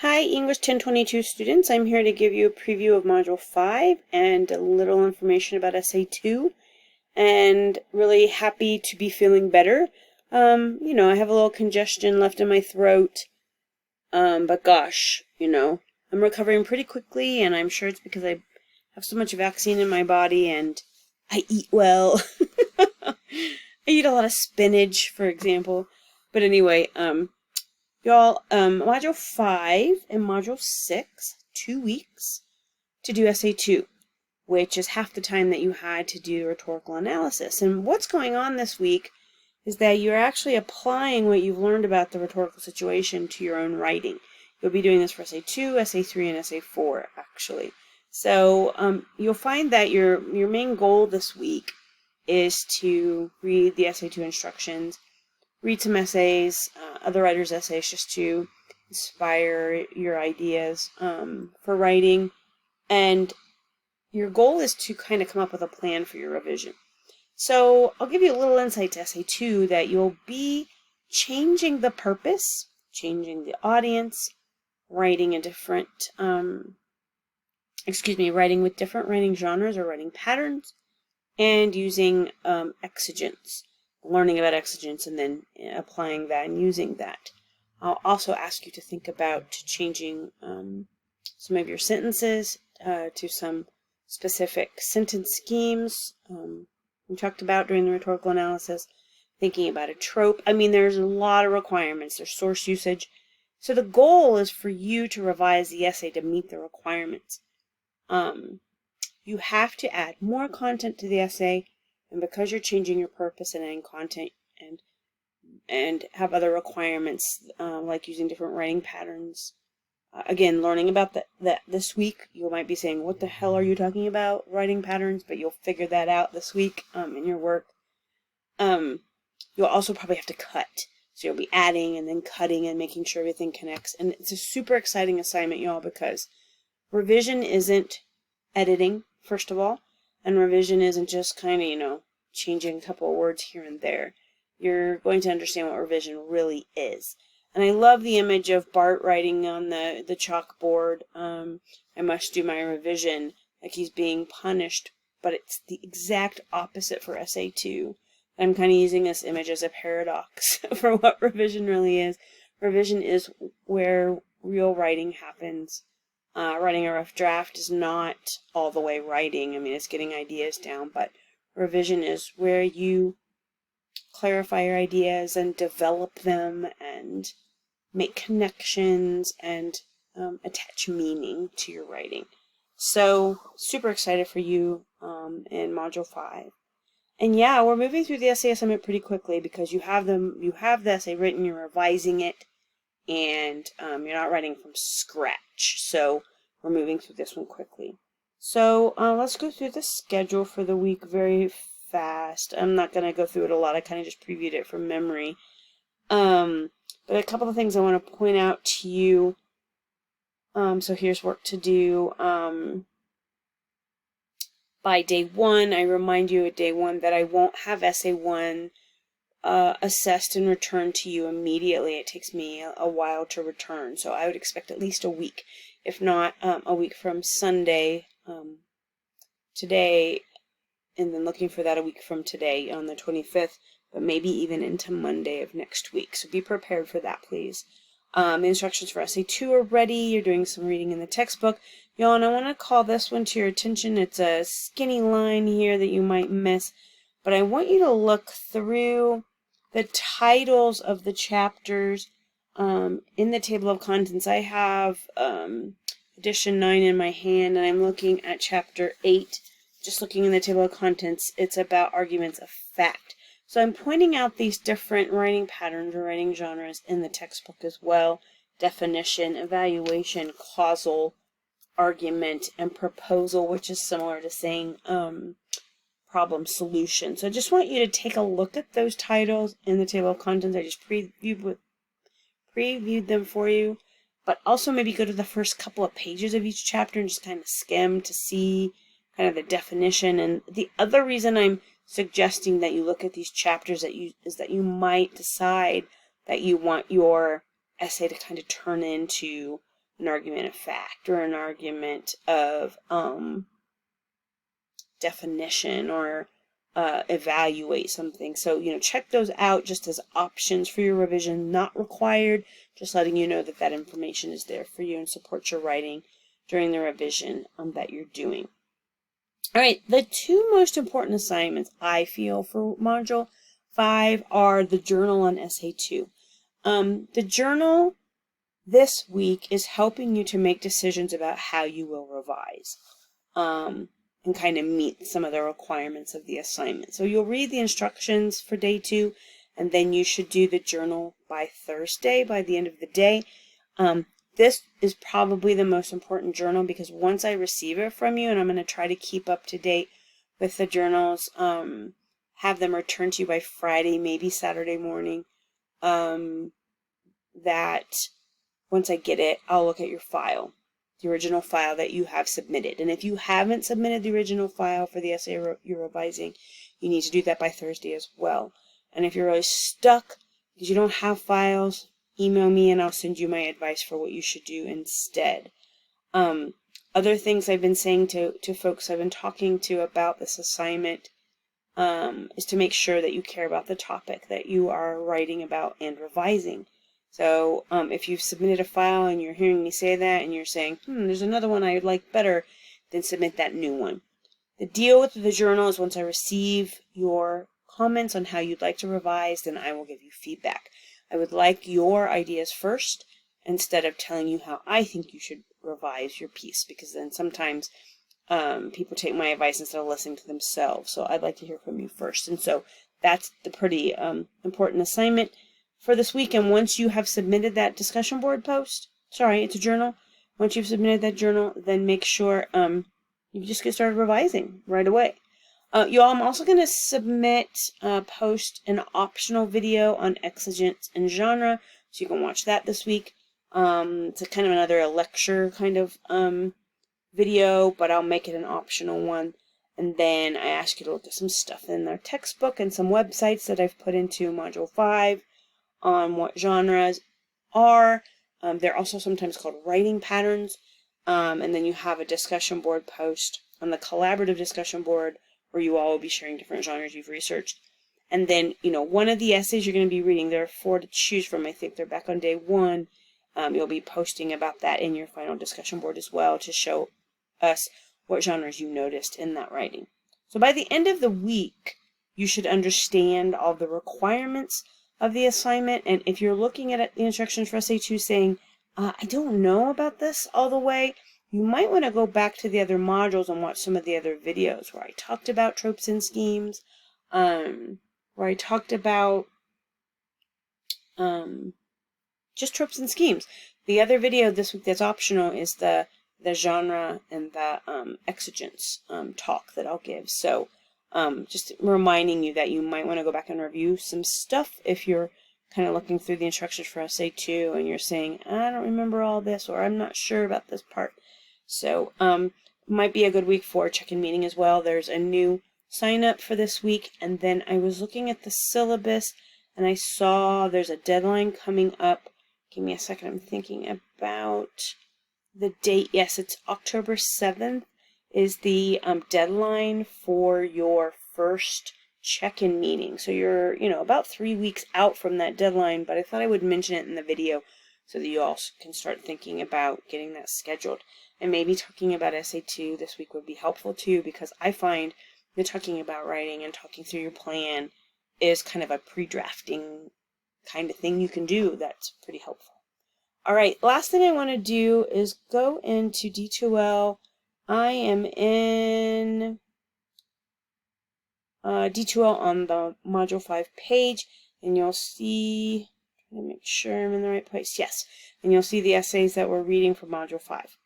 Hi, English 1022 students. I'm here to give you a preview of Module 5 and a little information about Essay 2. And really happy to be feeling better. I have a little congestion left in my throat. But gosh, I'm recovering pretty quickly, and I'm sure it's because I have so much vaccine in my body and I eat well. I eat a lot of spinach, for example. But anyway, y'all, Module 5 and Module 6, 2 weeks to do Essay 2, which is half the time that you had to do rhetorical analysis. And what's going on this week is that you're actually applying what you've learned about the rhetorical situation to your own writing. You'll be doing this for Essay 2, Essay 3, and Essay 4, actually. So you'll find that your main goal this week is to read the Essay 2 instructions, read some essays, other writers' essays, just to inspire your ideas for writing. And your goal is to kind of come up with a plan for your revision. So I'll give you a little insight to Essay 2 that you'll be changing the purpose, changing the audience, writing a different, writing with different writing genres or writing patterns, and using exigence, learning about exigence and then applying that and using that. I'll also ask you to think about changing some of your sentences to some specific sentence schemes we talked about during the rhetorical analysis, thinking about a trope. I mean, there's a lot of requirements. There's source usage. So the goal is for you to revise the essay to meet the requirements. You have to add more content to the essay, and because you're changing your purpose and adding content and have other requirements like using different writing patterns. Again, learning about that this week, you might be saying, what the hell are you talking about, writing patterns? But you'll figure that out this week in your work. You'll also probably have to cut. So you'll be adding and then cutting and making sure everything connects. And it's a super exciting assignment, y'all, because revision isn't editing, first of all. And revision isn't just kind of, changing a couple of words here and there. You're going to understand what revision really is. And I love the image of Bart writing on the chalkboard, I must do my revision, like he's being punished, but it's the exact opposite for Essay 2. I'm kind of using this image as a paradox for what revision really is. Revision is where real writing happens. Writing a rough draft is not all the way writing. I mean, it's getting ideas down, but revision is where you clarify your ideas and develop them and make connections and attach meaning to your writing. So super excited for you in Module 5. And yeah, we're moving through the essay assignment pretty quickly because you have the essay written, you're revising it, and you're not writing from scratch. So we're moving through this one quickly. So let's go through the schedule for the week very fast. I'm not going to go through it a lot. I kind of just previewed it from memory. But a couple of things I want to point out to you. So here's work to do. By day 1, I remind you at day 1 that I won't have Essay 1 assessed and returned to you immediately. It takes me a while to return, so I would expect at least a week, if not a week from Sunday today, and then looking for that a week from today on the 25th, but maybe even into Monday of next week. So be prepared for that, please. The instructions for Essay 2 are ready. You're doing some reading in the textbook. Y'all, and I want to call this one to your attention. It's a skinny line here that you might miss, but I want you to look through the titles of the chapters in the table of contents. I have edition 9 in my hand, and I'm looking at chapter 8. Just looking in the table of contents, it's about arguments of fact. So I'm pointing out these different writing patterns or writing genres in the textbook as well. Definition, evaluation, causal, argument, and proposal, which is similar to saying problem solution. So I just want you to take a look at those titles in the table of contents. I just previewed them for you. But also maybe go to the first couple of pages of each chapter and just kind of skim to see kind of the definition. And the other reason I'm suggesting that you look at these chapters is that you might decide that you want your essay to kind of turn into an argument of fact or an argument of definition or evaluate something. So, check those out just as options for your revision, not required, just letting you know that that information is there for you and supports your writing during the revision that you're doing. All right, the two most important assignments I feel for Module 5 are the journal and Essay 2. The journal this week is helping you to make decisions about how you will revise and kind of meet some of the requirements of the assignment. So you'll read the instructions for day 2, and then you should do the journal by Thursday, by the end of the day. This is probably the most important journal because once I receive it from you, and I'm going to try to keep up to date with the journals, have them returned to you by Friday, maybe Saturday morning, that once I get it, I'll look at your file, the original file that you have submitted. And if you haven't submitted the original file for the essay you're revising, you need to do that by Thursday as well. And if you're really stuck because you don't have files, email me and I'll send you my advice for what you should do instead. Other things I've been saying to folks I've been talking to about this assignment is to make sure that you care about the topic that you are writing about and revising. So if you've submitted a file and you're hearing me say that and you're saying, there's another one I'd like better, then submit that new one. The deal with the journal is once I receive your comments on how you'd like to revise, then I will give you feedback. I would like your ideas first instead of telling you how I think you should revise your piece, because then sometimes people take my advice instead of listening to themselves. So I'd like to hear from you first. And so that's the pretty important assignment for this week. And once you have submitted that discussion board post, it's a journal. Once you've submitted that journal, then make sure you just get started revising right away. I'm also going to post an optional video on exigence and genre, so you can watch that this week. It's a kind of another lecture kind of video, but I'll make it an optional one. And then I ask you to look at some stuff in their textbook and some websites that I've put into Module 5 on what genres are. They're also sometimes called writing patterns. And then you have a discussion board post on the collaborative discussion board where you all will be sharing different genres you've researched. And then, one of the essays you're going to be reading, there are 4 to choose from. I think they're back on day 1. You'll be posting about that in your final discussion board as well to show us what genres you noticed in that writing. So by the end of the week, you should understand all the requirements of the assignment. And if you're looking at the instructions for Essay 2 saying, I don't know about this all the way, you might want to go back to the other modules and watch some of the other videos where I talked about tropes and schemes, where I talked about just tropes and schemes. The other video this week that's optional is the genre and the exigence talk that I'll give. So just reminding you that you might want to go back and review some stuff if you're kind of looking through the instructions for Essay 2 and you're saying, I don't remember all this, or I'm not sure about this part. So might be a good week for a check-in meeting as well. There's a new sign up for this week, and then I was looking at the syllabus and I saw there's a deadline coming up. Give me a second, I'm thinking about the date. Yes, it's October 7th is the deadline for your first check-in meeting. So you're, about 3 weeks out from that deadline, but I thought I would mention it in the video so that you also can start thinking about getting that scheduled. And maybe talking about Essay 2 this week would be helpful too, because I find that talking about writing and talking through your plan is kind of a pre-drafting kind of thing you can do that's pretty helpful. All right, last thing I want to do is go into D2L. I am in D2L on the Module 5 page, and you'll see, let me make sure I'm in the right place, yes, and you'll see the essays that we're reading for Module 5.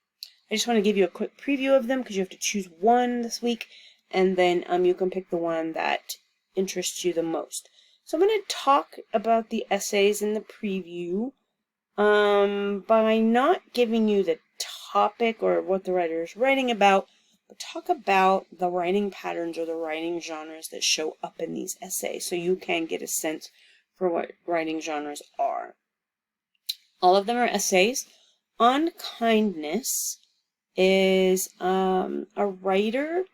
I just want to give you a quick preview of them because you have to choose one this week, and then you can pick the one that interests you the most. So I'm going to talk about the essays in the preview by not giving you the topic or what the writer is writing about, but talk about the writing patterns or the writing genres that show up in these essays so you can get a sense for what writing genres are. All of them are essays. Unkindness is a writer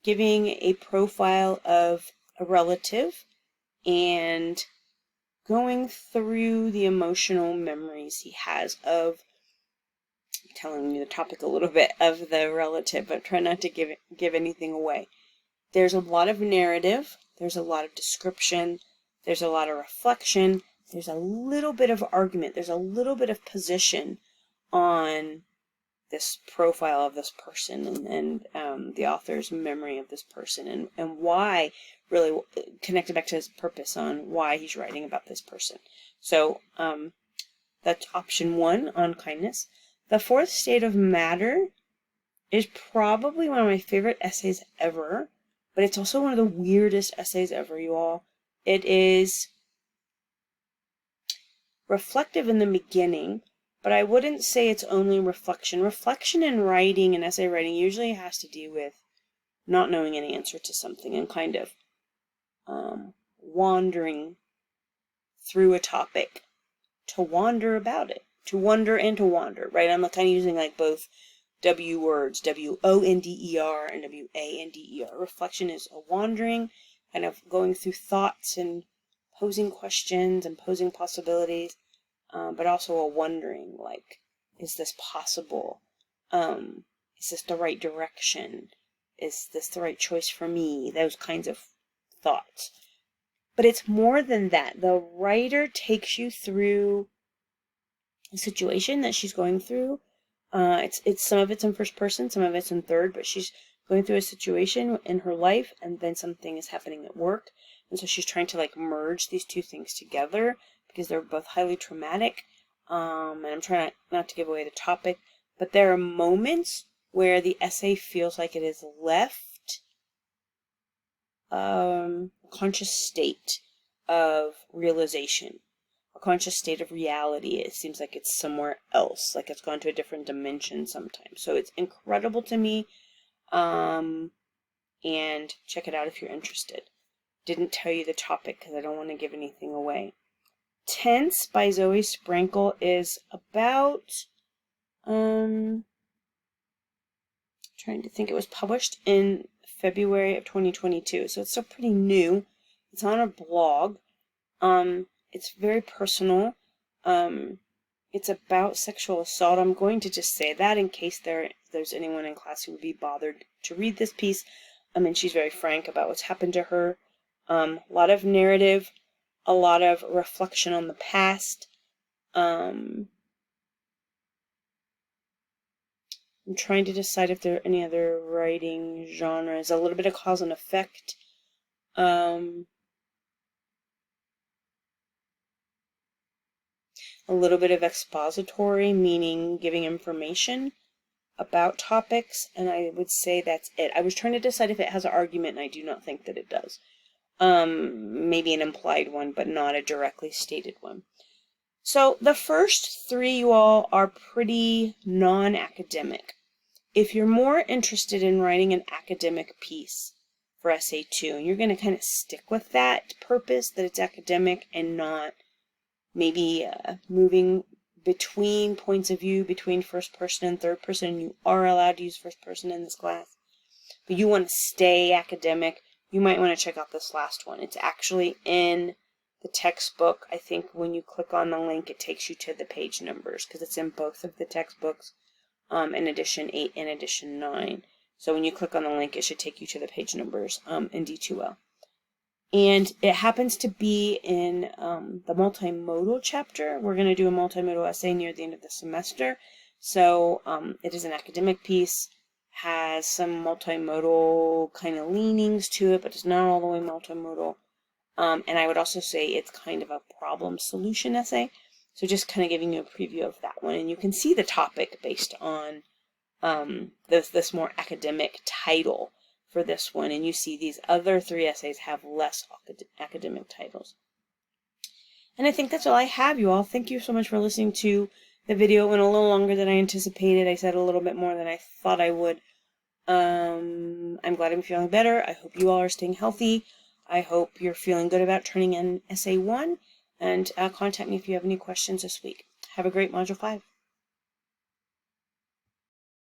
giving a profile of a relative and going through the emotional memories he has of telling you the topic a little bit of the relative, but try not to give anything away. There's a lot of narrative, there's a lot of description, there's a lot of reflection, there's a little bit of argument, there's a little bit of position on this profile of this person and the author's memory of this person and why, really connected back to his purpose on why he's writing about this person. So that's option 1, Unkindness. The Fourth State of Matter is probably one of my favorite essays ever, but it's also one of the weirdest essays ever, you all. It is reflective in the beginning, but I wouldn't say it's only reflection. Reflection in writing and essay writing usually has to do with not knowing an answer to something and kind of wandering through a topic to wander about it, to wonder and to wander, right? I'm kind of using like both W words, W-O-N-D-E-R and W-A-N-D-E-R. Reflection is a wandering, kind of going through thoughts and posing questions and posing possibilities. But also a wondering, like, is this possible? Is this the right direction? Is this the right choice for me? Those kinds of thoughts. But it's more than that. The writer takes you through a situation that she's going through. It's some of it's in first person, some of it's in third, but she's going through a situation in her life, and then something is happening at work, and so she's trying to like merge these two things together because they're both highly traumatic. And I'm trying not to give away the topic, but there are moments where the essay feels like it is left a conscious state of realization, a conscious state of reality. It seems like it's somewhere else, like it's gone to a different dimension sometimes. So it's incredible to me. And check it out if you're interested. Didn't tell you the topic because I don't want to give anything away. Tense by Zoe Sprankle is about, trying to think, it was published in February of 2022, so it's still pretty new. It's on a blog. It's very personal. It's about sexual assault. I'm going to just say that in case there's anyone in class who would be bothered to read this piece. And she's very frank about what's happened to her. A lot of narrative, a lot of reflection on the past. I'm trying to decide if there are any other writing genres. A little bit of cause and effect. A little bit of expository, meaning giving information about topics, and I would say that's it. I was trying to decide if it has an argument, and I do not think that it does. Maybe an implied one, but not a directly stated one. So the first 3, you all, are pretty non-academic. If you're more interested in writing an academic piece for Essay 2, and you're going to kind of stick with that purpose, that it's academic and not maybe moving between points of view, between first person and third person, you are allowed to use first person in this class, but you want to stay academic, you might want to check out this last one. It's actually in the textbook. I think when you click on the link, it takes you to the page numbers, because it's in both of the textbooks, in edition 8 and edition 9. So when you click on the link, it should take you to the page numbers in D2L. And it happens to be in the multimodal chapter. We're going to do a multimodal essay near the end of the semester. So it is an academic piece, has some multimodal kind of leanings to it, but it's not all the way multimodal. And I would also say it's kind of a problem solution essay. So just kind of giving you a preview of that one. And you can see the topic based on this more academic title for this one, and you see these other 3 essays have less academic titles. And I think that's all I have, you all. Thank you so much for listening to the video. It went a little longer than I anticipated. I said a little bit more than I thought I would. I'm glad I'm feeling better. I hope you all are staying healthy. I hope you're feeling good about turning in Essay 1, and contact me if you have any questions this week. Have a great Module 5.